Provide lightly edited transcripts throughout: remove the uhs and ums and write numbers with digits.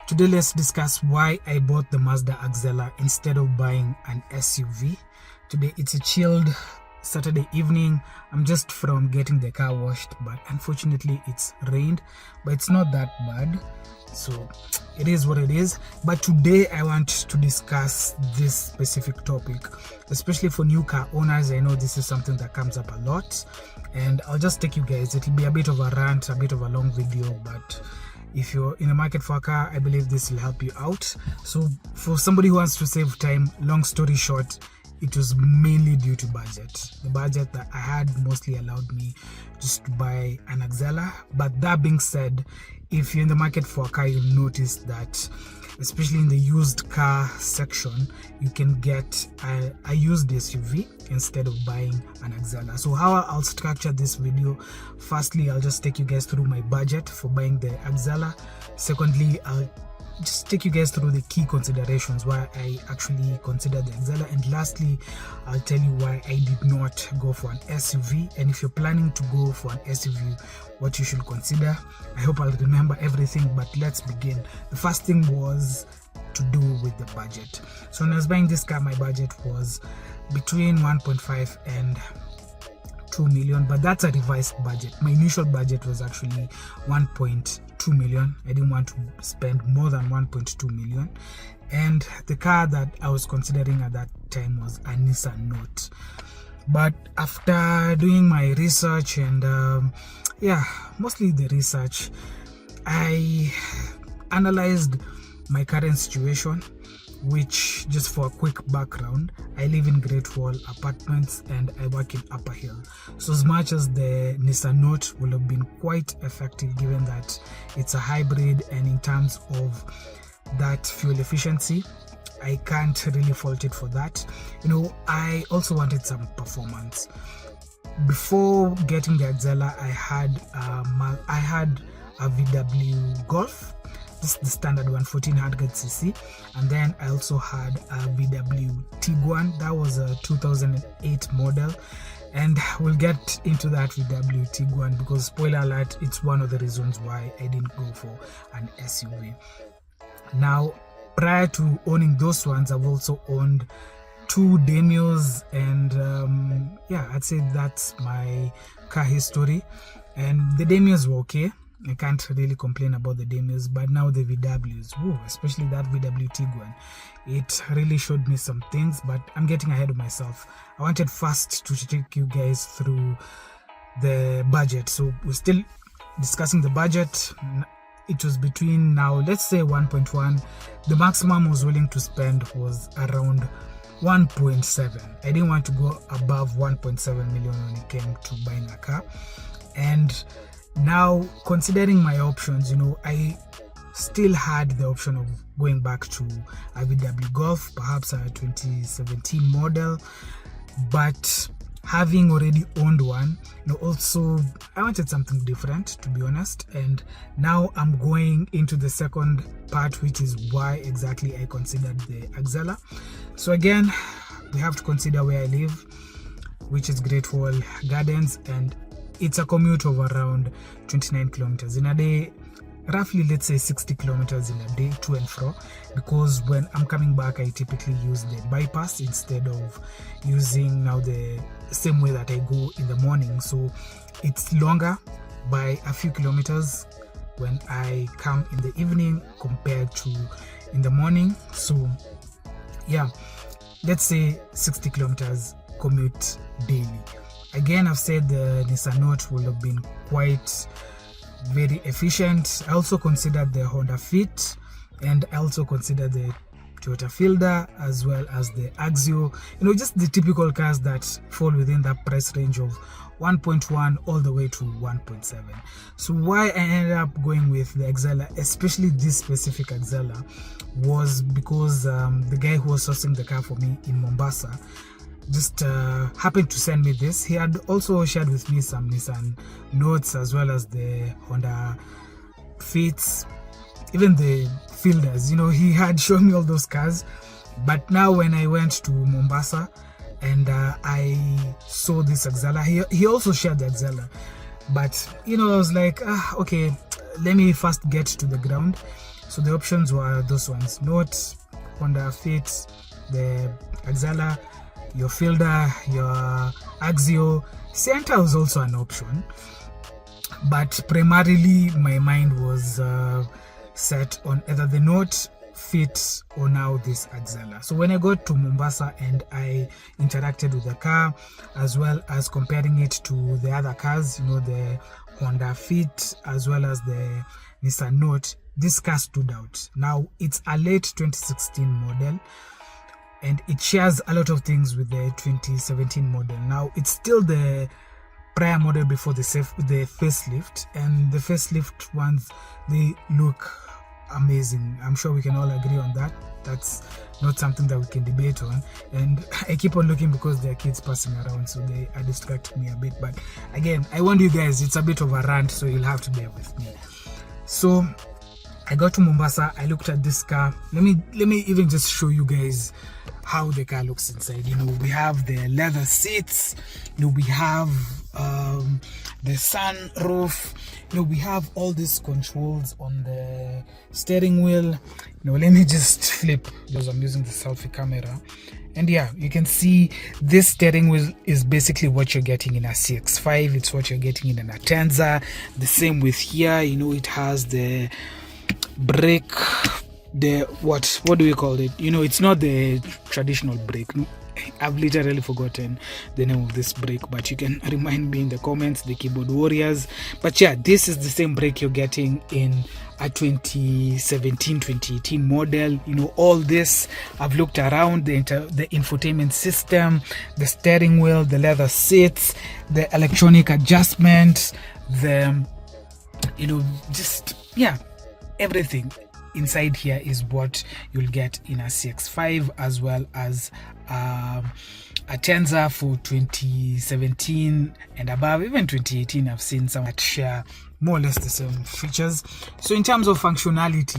Today let's discuss why I bought the Mazda Axela instead of buying an SUV. Today it's a chilled Saturday evening. I'm just from getting the car washed, but unfortunately it's rained, but it's not that bad, so it is what it is. But today I want to discuss this specific topic, especially for new car owners. I know this is something that comes up a lot, and I'll just take you guys. It'll be a bit of a rant, a bit of a long video, but if you're in the market for a car, I believe this will help you out. So for somebody who wants to save time, long story short, it was mainly due to budget. The budget that I had mostly allowed me just to buy an Axela. But that being said, if you're in the market for a car, you'll notice that especially in the used car section, you can get a used SUV instead of buying an Axela. So how I'll structure this video: firstly, I'll just take you guys through my budget for buying the Axela. Secondly, I'll just take you guys through the key considerations why I actually considered the Axela, and lastly, I'll tell you why I did not go for an SUV, and if you're planning to go for an SUV, what you should consider. I hope I'll remember everything, but let's begin. The first thing was to do with the budget. So when I was buying this car, my budget was between 1.5 and 2 million, but that's a revised budget. My initial budget was actually 1.2 million. I didn't want to spend more than 1.2 million, and the car that I was considering at that time was a Nissan Note. But after doing my research and mostly the research, I analyzed my current situation, which, just for a quick background, I live in Great Wall Apartments and I work in Upper Hill. So as much as the Nissan Note will have been quite effective given that it's a hybrid, and in terms of that fuel efficiency, I can't really fault it for that. I also wanted some performance. Before getting the Axela, I had a VW Golf. This is the standard one, 1400cc, and then I also had a VW Tiguan. That was a 2008 model, and we'll get into that VW Tiguan because, spoiler alert, it's one of the reasons why I didn't go for an SUV. Now, prior to owning those ones, I've also owned two Demios, and I'd say that's my car history. And the Demios were okay. I can't really complain about the Demios, but now the VWs, especially that VW Tiguan, it really showed me some things, but I'm getting ahead of myself. I wanted first to take you guys through the budget. So we're still discussing the budget. It was between, now let's say 1.1. The maximum I was willing to spend was around 1.7. I didn't want to go above 1.7 million when it came to buying a car. And now, considering my options, I still had the option of going back to a VW Golf, perhaps a 2017 model, but having already owned one, also I wanted something different, to be honest. And now I'm going into the second part, which is why exactly I considered the Axela. So again, we have to consider where I live, which is Great Wall Gardens, and it's a commute of around 29 kilometers in a day, roughly, let's say 60 kilometers in a day to and fro, because when I'm coming back, I typically use the bypass instead of using now the same way that I go in the morning. So it's longer by a few kilometers when I come in the evening compared to in the morning. So let's say 60 kilometers commute daily. Again, I've said the Nissan Note will have been quite very efficient. I also considered the Honda Fit, and I also considered the Toyota Fielder, as well as the Axio. Just the typical cars that fall within that price range of 1.1 all the way to 1.7. So why I ended up going with the Axela, especially this specific Axela, was because the guy who was sourcing the car for me in Mombasa just happened to send me this. He had also shared with me some Nissan Notes, as well as the Honda Fits, even the Fielders. He had shown me all those cars. But now when I went to Mombasa and I saw this Axela, he also shared the Axela, but I was like, okay, let me first get to the ground. So the options were those ones: Note, Honda Fit, the Axela, your Fielder, your Axio. Center was also an option, but primarily my mind was set on either the Note, Fit, or now this Axela. So when I got to Mombasa and I interacted with the car, as well as comparing it to the other cars, the Honda Fit as well as the Nissan Note, this car stood out. Now it's a late 2016 model, and it shares a lot of things with the 2017 model. Now it's still the prior model before the facelift, and the facelift ones, they look amazing. I'm sure we can all agree on that. That's not something that we can debate on. And I keep on looking because there are kids passing around, so they are distracting me a bit. But again, I warned you guys, it's a bit of a rant, so you'll have to bear with me. So I got to Mombasa, I looked at this car. Let me even just show you guys how the car looks inside. We have the leather seats, we have the sunroof, we have all these controls on the steering wheel. Let me just flip because I'm using the selfie camera. And yeah, you can see this steering wheel is basically what you're getting in a CX-5. It's what you're getting in an Atenza. The same with here. It has the brake, what do we call it? It's not the traditional brake. I've literally forgotten the name of this brake, but you can remind me in the comments, the keyboard warriors. But yeah, this is the same brake you're getting in a 2017 2018 model. All this, I've looked around, the infotainment system, the steering wheel, the leather seats, the electronic adjustment, everything inside here is what you'll get in a CX-5, as well as a Tenza for 2017 and above. Even 2018, I've seen some that share more or less the same features. So in terms of functionality,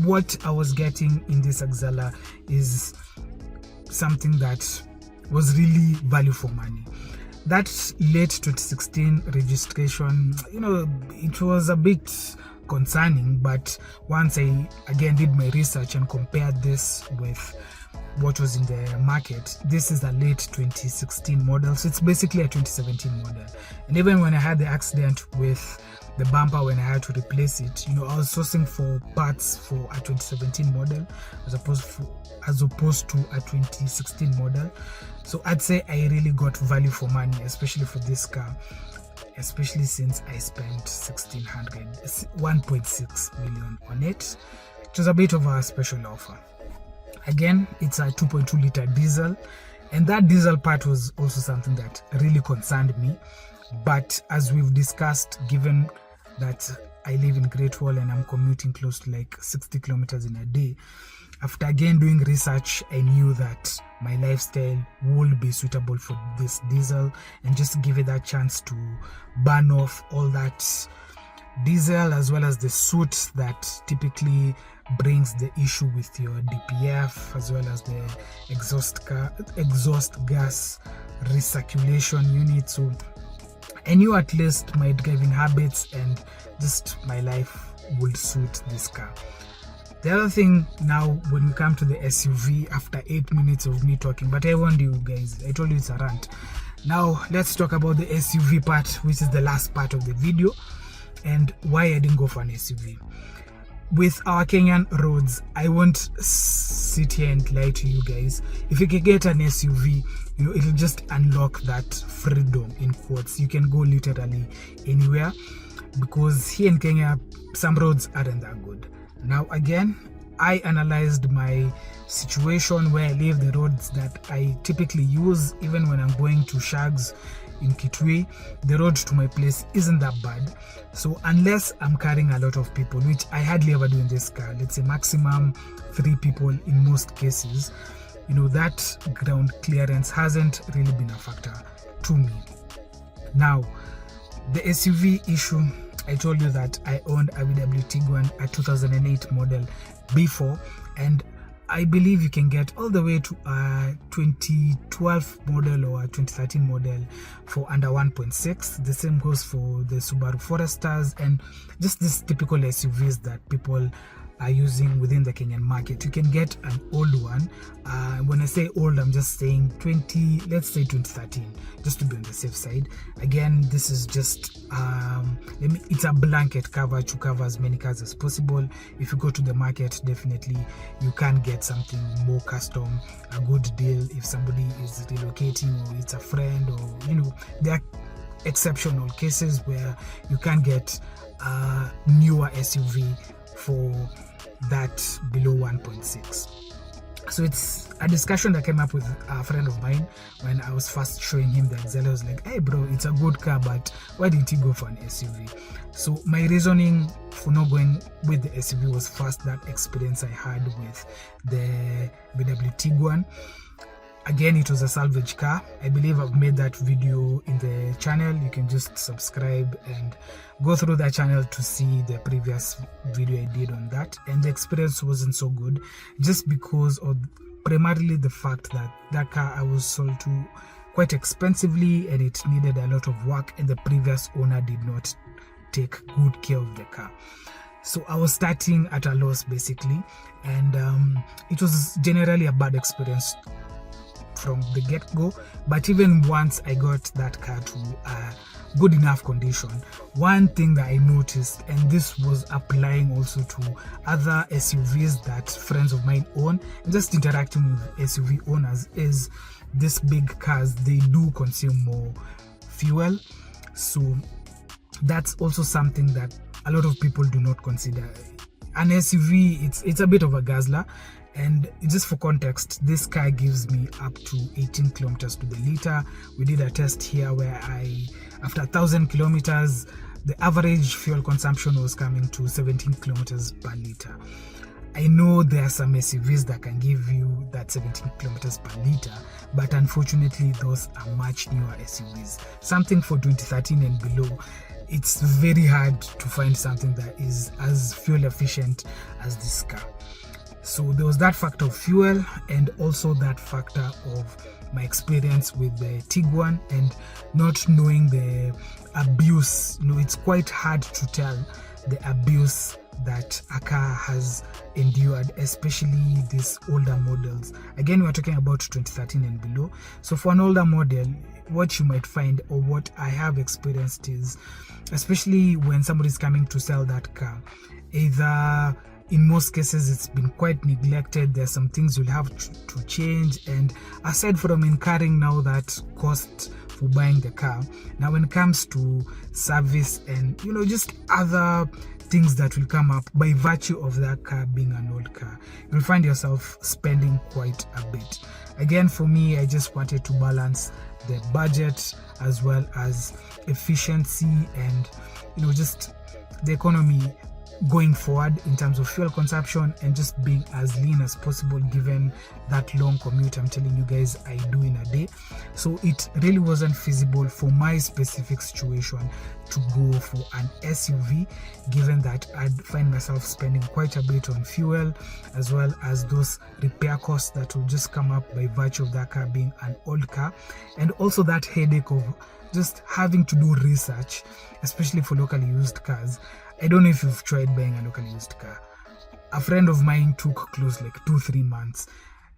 what I was getting in this Axela is something that was really value for money. That late 2016 registration, it was a bit concerning, but once I again did my research and compared this with what was in the market, this is a late 2016 model, so it's basically a 2017 model. And even when I had the accident with the bumper, when I had to replace it, I was sourcing for parts for a 2017 model as opposed to a 2016 model. So I'd say I really got value for money, especially for this car, especially since I spent 1.6 million on it. It was a bit of a special offer. Again, it's a 2.2 liter diesel, and that diesel part was also something that really concerned me. But as we've discussed, given that I live in Great Wall and I'm commuting close to like 60 kilometers in a day, after again doing research, I knew that my lifestyle would be suitable for this diesel, and just give it that chance to burn off all that diesel, as well as the soot that typically brings the issue with your DPF, as well as the exhaust gas recirculation unit. So I knew at least my driving habits and just my life would suit this car. The other thing now, when we come to the SUV, after 8 minutes of me talking, but I warned you guys, I told you it's a rant. Now let's talk about the SUV part, which is the last part of the video, and why I didn't go for an SUV. With our Kenyan roads, I won't sit here and lie to you guys. If you can get an SUV, it'll just unlock that freedom, in quotes. You can go literally anywhere, because here in Kenya, some roads aren't that good. Now again, I analyzed my situation where I live, the roads that I typically use, even when I'm going to Shags in Kitui, the road to my place isn't that bad. So unless I'm carrying a lot of people, which I hardly ever do in this car, let's say maximum 3 people in most cases, that ground clearance hasn't really been a factor to me. Now, the SUV issue, I told you that I owned a VW Tiguan, a 2008 model before, and I believe you can get all the way to a 2012 model or a 2013 model for under 1.6. The same goes for the Subaru Foresters and just these typical SUVs that people are using within the Kenyan market. You can get an old one. When I say old, I'm just saying let's say 2013, just to be on the safe side. Again, this is just it's a blanket cover to cover as many cars as possible. If you go to the market, definitely you can get something more custom, a good deal if somebody is relocating or it's a friend, or there are exceptional cases where you can get a newer SUV for that below 1.6. So it's a discussion that came up with a friend of mine when I was first showing him the Axela. I was like, hey bro, it's a good car, but why didn't you go for an SUV? So my reasoning for not going with the SUV was first that experience I had with the VW Tiguan. Again, it was a salvage car. I believe I've made that video in the channel. You can just subscribe and go through that channel to see the previous video I did on that. And the experience wasn't so good just because of primarily the fact that that car I was sold to quite expensively and it needed a lot of work, and the previous owner did not take good care of the car. So I was starting at a loss basically, and it was generally a bad experience from the get-go. But even once I got that car to a good enough condition, one thing that I noticed, and this was applying also to other SUVs that friends of mine own, and just interacting with SUV owners, is these big cars, they do consume more fuel. So that's also something that a lot of people do not consider. An SUV, it's a bit of a guzzler. And just for context, this car gives me up to 18 kilometers to the liter. We did a test here where after 1,000 kilometers, the average fuel consumption was coming to 17 kilometers per liter. I know there are some SUVs that can give you that 17 kilometers per liter, but unfortunately those are much newer SUVs. Something for 2013 and below, it's very hard to find something that is as fuel efficient as this car. So there was that factor of fuel, and also that factor of my experience with the Tiguan and not knowing the abuse. It's quite hard to tell the abuse that a car has endured, especially these older models. Again, we're talking about 2013 and below. So for an older model, what you might find, or what I have experienced, is especially when somebody's coming to sell that car, either in most cases it's been quite neglected. There's some things you'll have to change, and aside from incurring now that cost for buying the car, now when it comes to service and just other things that will come up by virtue of that car being an old car, you'll find yourself spending quite a bit. Again, for me, I just wanted to balance the budget as well as efficiency and just the economy going forward in terms of fuel consumption, and just being as lean as possible given that long commute I'm telling you guys I do in a day. So it really wasn't feasible for my specific situation to go for an SUV, given that I'd find myself spending quite a bit on fuel, as well as those repair costs that will just come up by virtue of that car being an old car, and also that headache of just having to do research, especially for locally used cars. I don't know if you've tried buying a locally used car. A friend of mine took close like 2-3 months.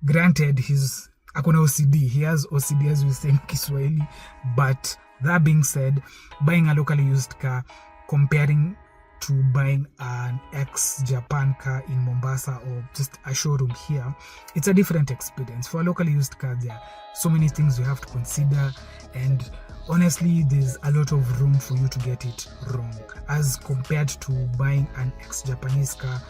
Granted, akona OCD. He has OCD, as we say in Kiswahili. But that being said, buying a locally used car, comparing to buying an ex-Japan car in Mombasa or just a showroom here, it's a different experience. For a locally used car, there are so many things you have to consider, and honestly, there's a lot of room for you to get it wrong as compared to buying an ex-Japanese car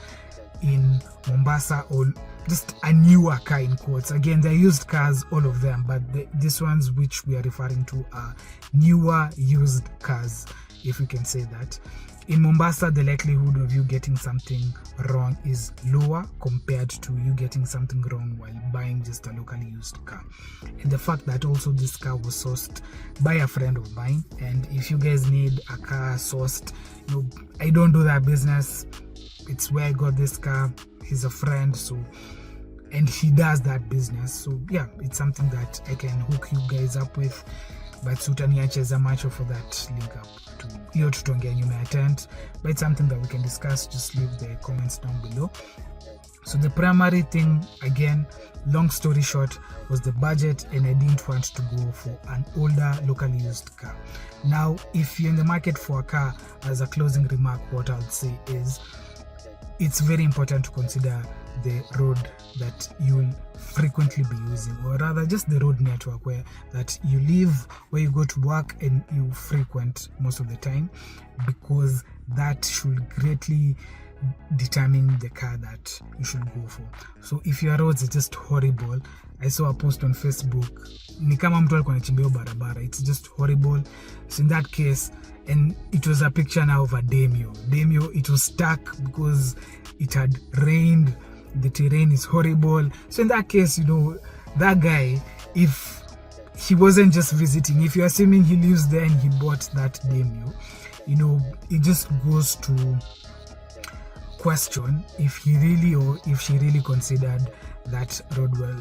in Mombasa, or just a newer car in quotes. Again, they're used cars, all of them, but these ones which we are referring to are newer used cars, if we can say that. In Mombasa, the likelihood of you getting something wrong is lower compared to you getting something wrong while buying just a locally used car. And the fact that also this car was sourced by a friend of mine, and if you guys need a car sourced, I don't do that business. It's where I got this car. He's a friend, so and he does that business. So yeah, it's something that I can hook you guys up with, but sutaniacheza macho for that link up to hiyo tutongia you may attend, but it's something that we can discuss. Just leave the comments down below. So the primary thing, again, long story short, was the budget, and I didn't want to go for an older locally used car. Now, if you're in the market for a car, as a closing remark, what I'll say is it's very important to consider the road that you'll frequently be using, or rather just the road network where that you live, where you go to work and you frequent most of the time, because that should greatly determine the car that you should go for. So if your roads are just horrible, I saw a post on Facebook, ni kama mtu alikuwa anachimbia barabara, it's just horrible. So in that case, and it was a picture now of a Demio, it was stuck because it had rained, the terrain is horrible. So in that case, you know, that guy, if he wasn't just visiting, if you're assuming he lives there and he bought that Demio, you know, it just goes to question if he really or if she really considered that road well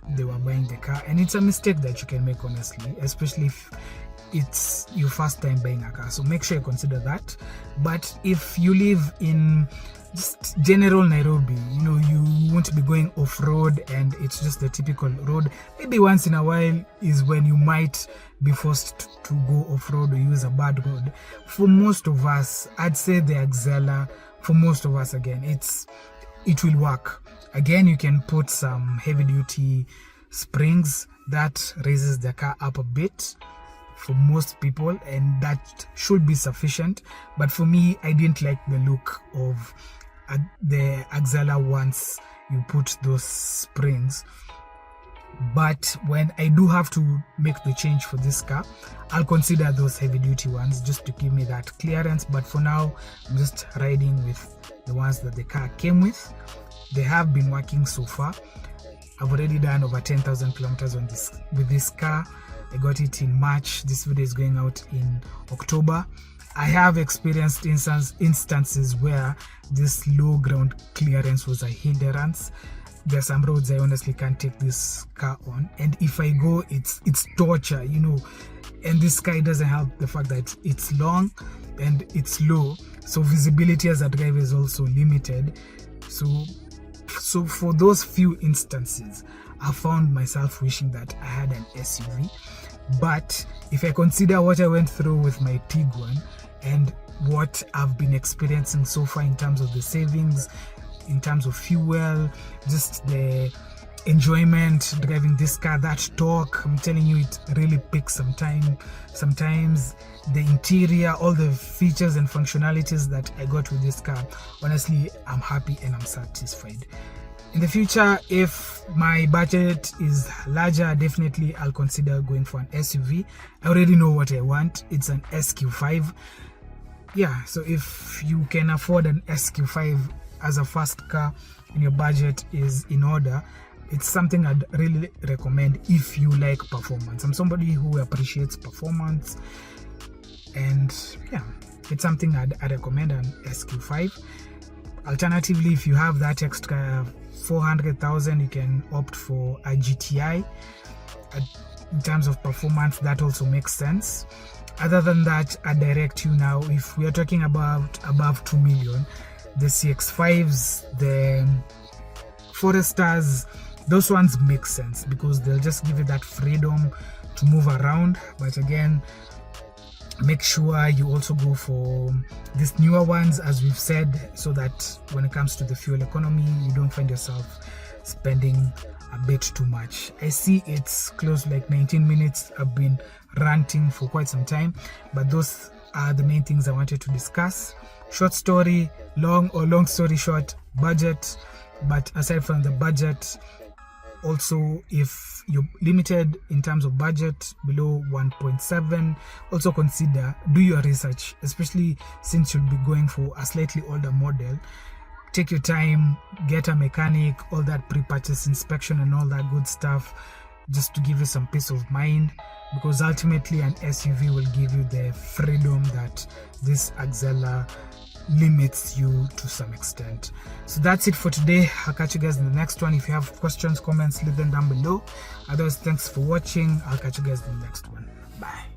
they were buying the car. And it's a mistake that you can make, honestly, especially if it's your first time buying a car. So make sure you consider that. But if you live in just general Nairobi, you know, you won't be going off-road and it's just the typical road, maybe once in a while is when you might be forced to go off-road or use a bad road. For most of us, I'd say the Axela, for most of us, again, it will work. Again, you can put some heavy duty springs that raises the car up a bit for most people, and that should be sufficient. But for me, I didn't like the look of the Axela once you put those springs. But when I do have to make the change for this car, I'll consider those heavy duty ones just to give me that clearance. But for now, I'm just riding with the ones that the car came with. They have been working so far. I've already done over 10,000 kilometers on this with this car. I got it in March. This video is going out in October. I have experienced instances where this low ground clearance was a hindrance. There are some roads I honestly can't take this car on, and if I go, it's torture, you know. And this car doesn't help the fact that it's long and it's low, so visibility as a driver is also limited. So for those few instances, I found myself wishing that I had an SUV. But if I consider what I went through with my Tiguan and what I've been experiencing so far in terms of the savings, in terms of fuel, just the enjoyment driving this car, that torque, I'm telling you, it really picks some time. Sometimes the interior, all the features and functionalities that I got with this car, honestly, I'm happy and I'm satisfied. In the future, if my budget is larger, definitely I'll consider going for an SUV. I already know what I want. It's an SQ5. Yeah, so if you can afford an SQ5 as a first car and your budget is in order, it's something I'd really recommend if you like performance. I'm somebody who appreciates performance, and yeah, it's something I'd recommend, an SQ5. Alternatively, if you have that extra 400,000, you can opt for a GTI. In terms of performance, that also makes sense. Other than that, I direct you now, if we are talking about above 2 million, the CX-5s, the Foresters, those ones make sense because they'll just give you that freedom to move around. But again, make sure you also go for these newer ones, as we've said, so that when it comes to the fuel economy, you don't find yourself spending a bit too much. I see it's close to like 19 minutes. I've been ranting for quite some time, but those are the main things I wanted to discuss. Short story long, or long story short, budget. But aside from the budget, also if you're limited in terms of budget below 1.7, also consider, do your research, especially since you'll be going for a slightly older model. Take your time, get a mechanic, all that pre-purchase inspection and all that good stuff, just to give you some peace of mind, because ultimately an SUV will give you the freedom that this Axela limits you to some extent. So that's it for today. I'll catch you guys in the next one. If you have questions, comments, leave them down below. Otherwise, thanks for watching. I'll catch you guys in the next one. Bye.